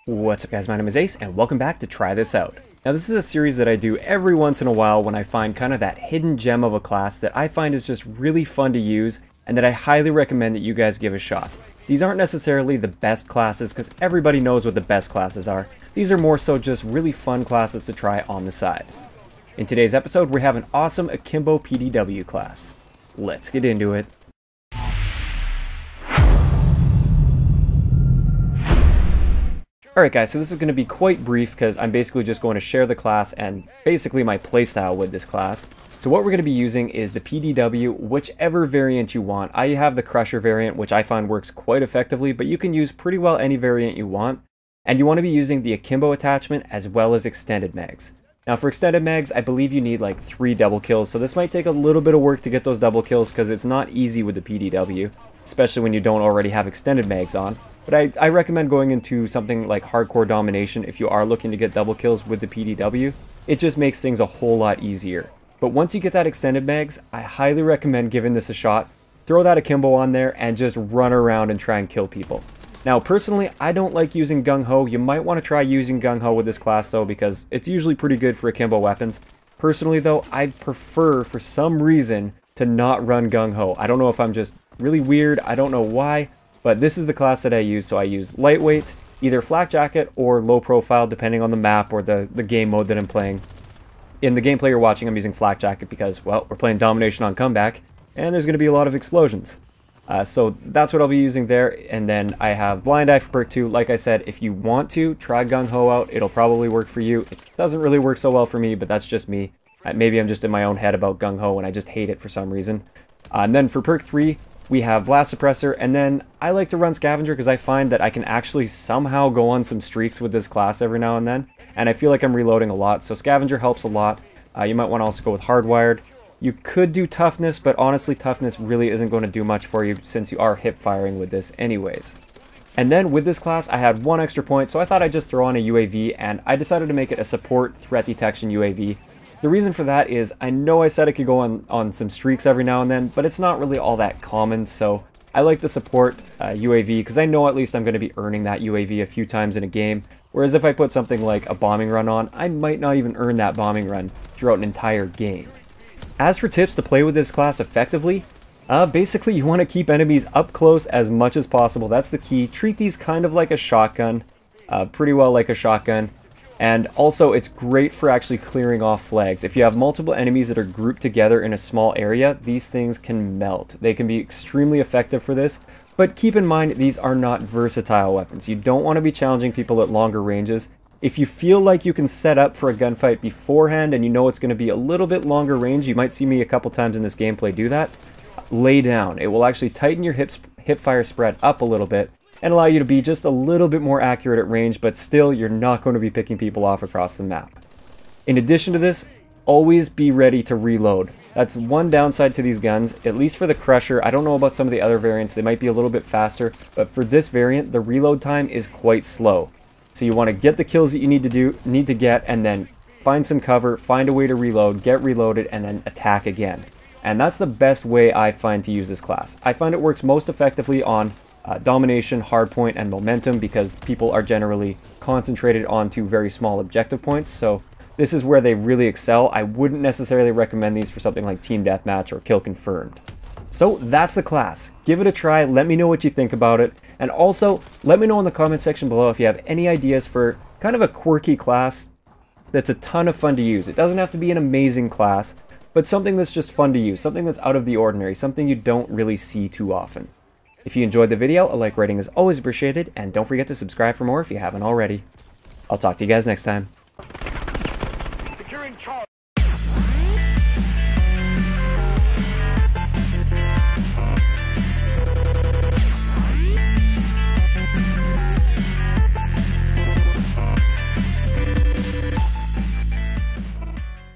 What's up guys, my name is Ace and welcome back to Try This Out. Now this is a series that I do every once in a while when I find kind of that hidden gem of a class that I find is just really fun to use and that I highly recommend that you guys give a shot. These aren't necessarily the best classes because everybody knows what the best classes are. These are more so just really fun classes to try on the side. In today's episode we have an awesome Akimbo PDW class. Let's get into it. Alright guys, so this is going to be quite brief because I'm basically just going to share the class and basically my playstyle with this class. So what we're going to be using is the PDW, whichever variant you want. I have the Crusher variant, which I find works quite effectively, but you can use pretty well any variant you want. And you want to be using the Akimbo attachment as well as extended mags. Now for extended mags, I believe you need like 3 double kills, so this might take a little bit of work to get those double kills because it's not easy with the PDW, especially when you don't already have extended mags on. But I recommend going into something like hardcore domination if you are looking to get double kills with the PDW. It just makes things a whole lot easier. But once you get that extended mags, I highly recommend giving this a shot. Throw that Akimbo on there and just run around and try and kill people. Now personally, I don't like using Gung Ho. You might want to try using Gung Ho with this class though, because it's usually pretty good for Akimbo weapons. Personally though, I prefer for some reason to not run Gung Ho. I don't know if I'm just really weird, I don't know why. But this is the class that I use, so I use lightweight, either flak jacket or low profile depending on the map or the game mode that I'm playing. In the gameplay you're watching, I'm using flak jacket because, well, we're playing domination on comeback, and there's going to be a lot of explosions. So that's what I'll be using there, and then I have blind eye for perk 2. Like I said, if you want to, try Gung Ho out, it'll probably work for you. It doesn't really work so well for me, but that's just me. Maybe I'm just in my own head about Gung Ho and I just hate it for some reason. And then for perk 3, we have Blast Suppressor, and then I like to run Scavenger because I find that I can actually somehow go on some streaks with this class every now and then, and I feel like I'm reloading a lot, so Scavenger helps a lot. You might want to also go with Hardwired. You could do Toughness, but honestly Toughness really isn't going to do much for you since you are hip firing with this anyways. And then with this class I had 1 extra point, so I thought I'd just throw on a UAV, and I decided to make it a support threat detection UAV. The reason for that is, I know I said I could go on some streaks every now and then, but it's not really all that common, so I like to support UAV because I know at least I'm going to be earning that UAV a few times in a game, whereas if I put something like a bombing run on, I might not even earn that bombing run throughout an entire game. As for tips to play with this class effectively, basically you want to keep enemies up close as much as possible. That's the key. Treat these kind of like a shotgun, pretty well like a shotgun. And also, it's great for actually clearing off flags. If you have multiple enemies that are grouped together in a small area, these things can melt. They can be extremely effective for this, but keep in mind, these are not versatile weapons. You don't want to be challenging people at longer ranges. If you feel like you can set up for a gunfight beforehand and you know it's going to be a little bit longer range, you might see me a couple times in this gameplay do that, lay down. It will actually tighten your hip fire spread up a little bit, and allow you to be just a little bit more accurate at range, but still you're not going to be picking people off across the map. In addition to this, always be ready to reload. That's one downside to these guns, at least for the Crusher. I don't know about some of the other variants, they might be a little bit faster, but for this variant, the reload time is quite slow. So you want to get the kills that you need to get, and then find some cover, find a way to reload, get reloaded, and then attack again. And that's the best way I find to use this class. I find it works most effectively on domination, hardpoint, and momentum because people are generally concentrated onto very small objective points, so this is where they really excel. I wouldn't necessarily recommend these for something like Team Deathmatch or Kill Confirmed. So that's the class. Give it a try, let me know what you think about it, and also let me know in the comment section below if you have any ideas for kind of a quirky class that's a ton of fun to use. It doesn't have to be an amazing class, but something that's just fun to use, something that's out of the ordinary, something you don't really see too often. If you enjoyed the video, a like rating is always appreciated, and don't forget to subscribe for more if you haven't already. I'll talk to you guys next time.